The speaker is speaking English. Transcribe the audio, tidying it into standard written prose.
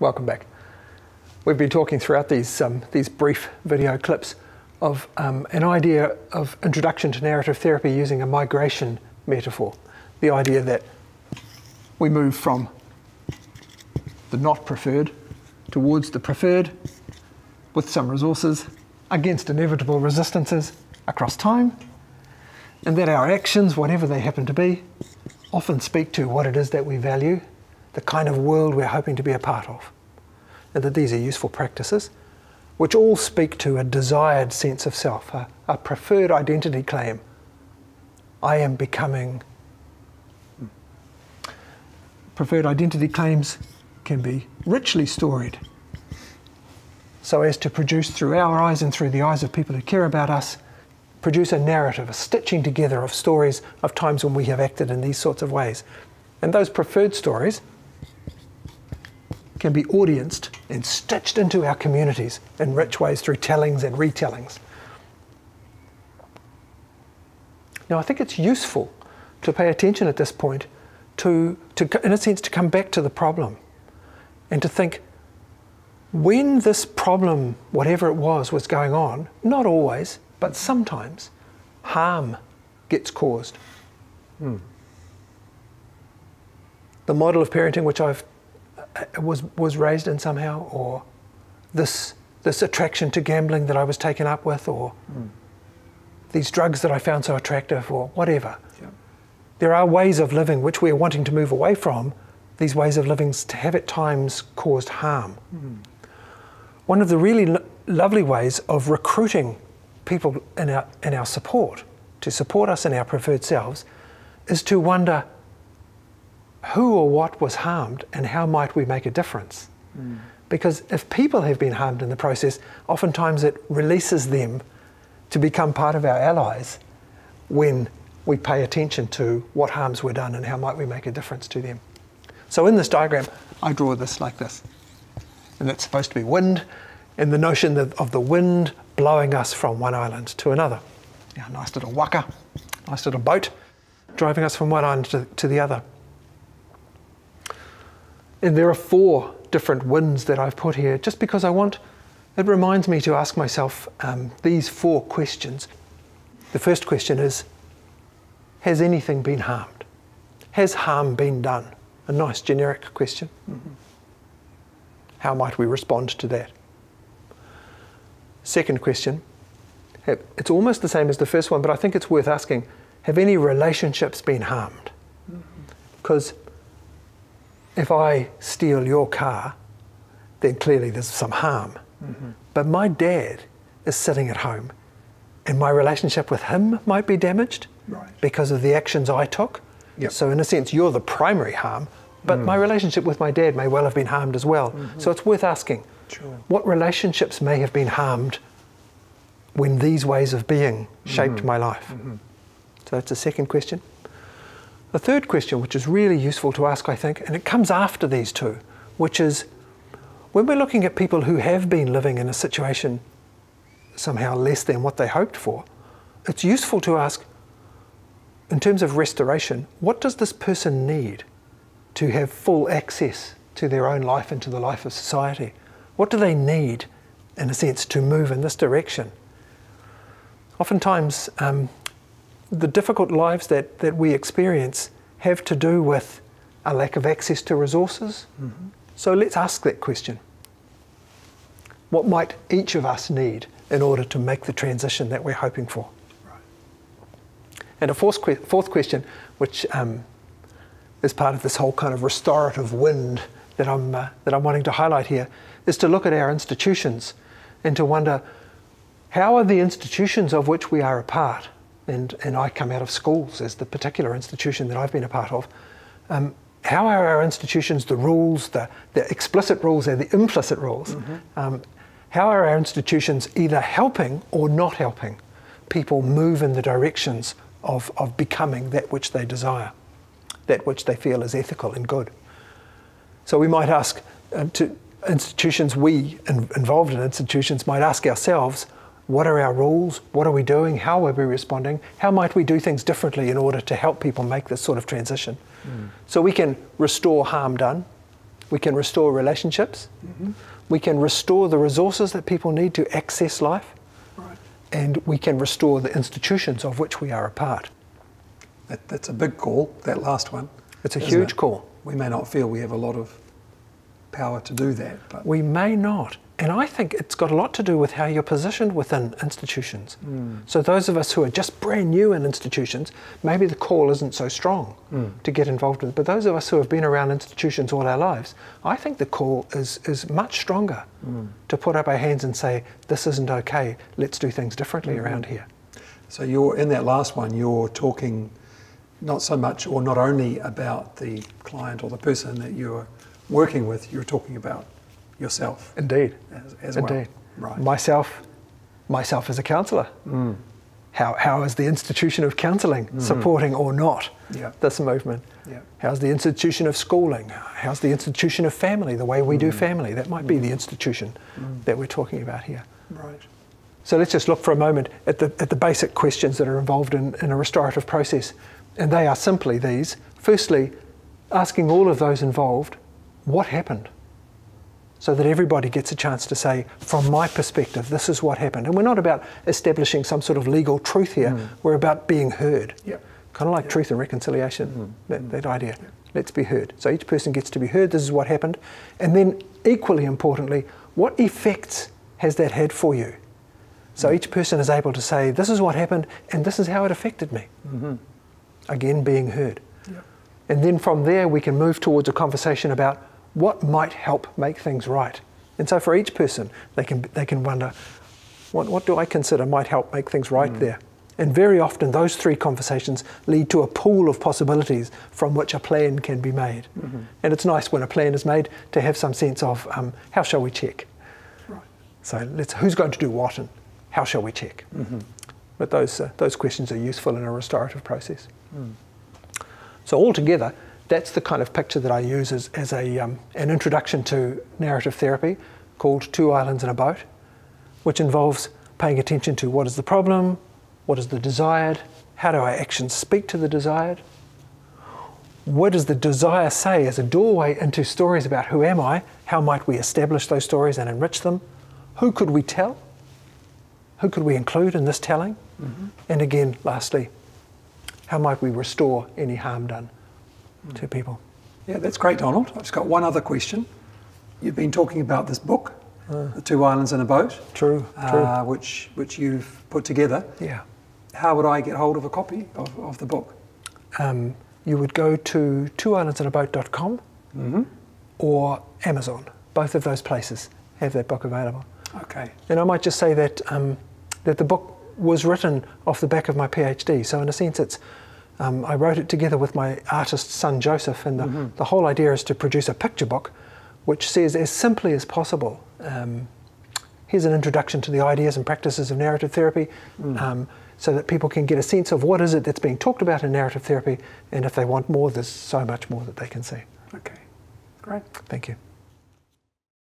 Welcome back. We've been talking throughout these brief video clips of an idea of introduction to narrative therapy using a migration metaphor. The idea that we move from the not preferred towards the preferred with some resources against inevitable resistances across time, and that our actions, whatever they happen to be, often speak to what it is that we value, the kind of world we're hoping to be a part of, and that these are useful practices which all speak to a desired sense of self, a preferred identity claim. I am becoming. Preferred identity claims can be richly storied so as to produce through our eyes and through the eyes of people who care about us, produce a narrative, a stitching together of stories of times when we have acted in these sorts of ways. And those preferred stories can be audienced and stitched into our communities in rich ways through tellings and retellings. Now, I think it's useful to pay attention at this point to, in a sense, to come back to the problem and to think, when this problem, whatever it was going on, not always, but sometimes, harm gets caused. The model of parenting which I've was raised in somehow, or this attraction to gambling that I was taken up with, or these drugs that I found so attractive, or whatever. Yeah. There are ways of living which we are wanting to move away from. These ways of living have at times caused harm. One of the really lovely ways of recruiting people in our support, to support us in our preferred selves, is to wonder who or what was harmed and how might we make a difference. Because if people have been harmed in the process, oftentimes it releases them to become part of our allies when we pay attention to what harms were done and how might we make a difference to them. So in this diagram, I draw this like this. And it's supposed to be wind, and the notion of the wind blowing us from one island to another. Yeah, nice little waka, nice little boat, driving us from one island to the other. And there are 4 different winds that I've put here, just because it reminds me to ask myself these 4 questions. The first question is, has anything been harmed? Has harm been done? A nice generic question. How might we respond to that? Second question, it's almost the same as the first one, but I think it's worth asking, have any relationships been harmed? Because if I steal your car, then clearly there's some harm. But my dad is sitting at home and my relationship with him might be damaged because of the actions I took. Yep. So in a sense, you're the primary harm, but my relationship with my dad may well have been harmed as well. So it's worth asking, what relationships may have been harmed when these ways of being shaped my life? So that's the second question. The third question, which is really useful to ask, I think, and it comes after these 2, which is, when we're looking at people who have been living in a situation somehow less than what they hoped for, it's useful to ask, in terms of restoration, what does this person need to have full access to their own life and to the life of society? What do they need, in a sense, to move in this direction? Oftentimes, the difficult lives that we experience have to do with a lack of access to resources. So let's ask that question. What might each of us need in order to make the transition that we're hoping for? And a fourth question, which is part of this whole kind of restorative wind that I'm wanting to highlight here, is to look at our institutions and to wonder, how are the institutions of which we are a part, and I come out of schools as the particular institution that I've been a part of, how are our institutions, the rules, the explicit rules and the implicit rules, how are our institutions either helping or not helping people move in the directions of becoming that which they desire, that which they feel is ethical and good? So we might ask, to institutions, we involved in institutions might ask ourselves, what are our rules? What are we doing? How are we responding? How might we do things differently in order to help people make this sort of transition? So we can restore harm done, we can restore relationships, we can restore the resources that people need to access life, Right. and we can restore the institutions of which we are a part. That's a big call, that last one. It's a isn't huge it? call. We may not feel we have a lot of power to do that, but We may not. And I think it's got a lot to do with how you're positioned within institutions. So those of us who are just brand new in institutions, maybe the call isn't so strong to get involved with. But those of us who have been around institutions all our lives, I think the call is much stronger to put up our hands and say, this isn't okay, let's do things differently around here. So you're in that last one, you're talking not so much or not only about the client or the person that you're working with, you're talking about yourself Indeed. as Indeed. well. Right. Myself as a counsellor. How is the institution of counselling supporting or not Yeah. this movement? Yeah. How's the institution of schooling? How's the institution of family, the way we do family? That might be the institution that we're talking about here. Right. So let's just look for a moment at the basic questions that are involved in a restorative process. And they are simply these. Firstly, asking all of those involved, what happened? So that everybody gets a chance to say, from my perspective, this is what happened. And we're not about establishing some sort of legal truth here. We're about being heard. Yeah. Kind of like truth and reconciliation, that idea. Let's be heard. So each person gets to be heard, this is what happened. And then equally importantly, what effects has that had for you? So each person is able to say, this is what happened and this is how it affected me. Again, being heard. Yeah. And then from there we can move towards a conversation about what might help make things right. And so for each person, they can wonder, what do I consider might help make things right there? And very often those three conversations lead to a pool of possibilities from which a plan can be made. And it's nice when a plan is made to have some sense of how shall we check? Right. So who's going to do what and how shall we check? But those questions are useful in a restorative process. So altogether, that's the kind of picture that I use as an introduction to narrative therapy called Two Islands in a Boat, which involves paying attention to what is the problem, what is the desired, how do our actions speak to the desired, what does the desire say as a doorway into stories about who am I, how might we establish those stories and enrich them, who could we tell, who could we include in this telling, and again, lastly, how might we restore any harm done to people. Yeah, that's great, Donald. I've just got one other question. You've been talking about this book, The Two Islands in a Boat. True. Which you've put together. Yeah. How would I get hold of a copy of the book? You would go to twoislandsinAboat.com or Amazon. Both of those places have that book available. Okay. And I might just say that that the book was written off the back of my PhD. So in a sense, it's I wrote it together with my artist son Joseph, and the whole idea is to produce a picture book which says as simply as possible, here's an introduction to the ideas and practices of narrative therapy, so that people can get a sense of what is it that's being talked about in narrative therapy, and if they want more, there's so much more that they can see. Okay, great. Thank you.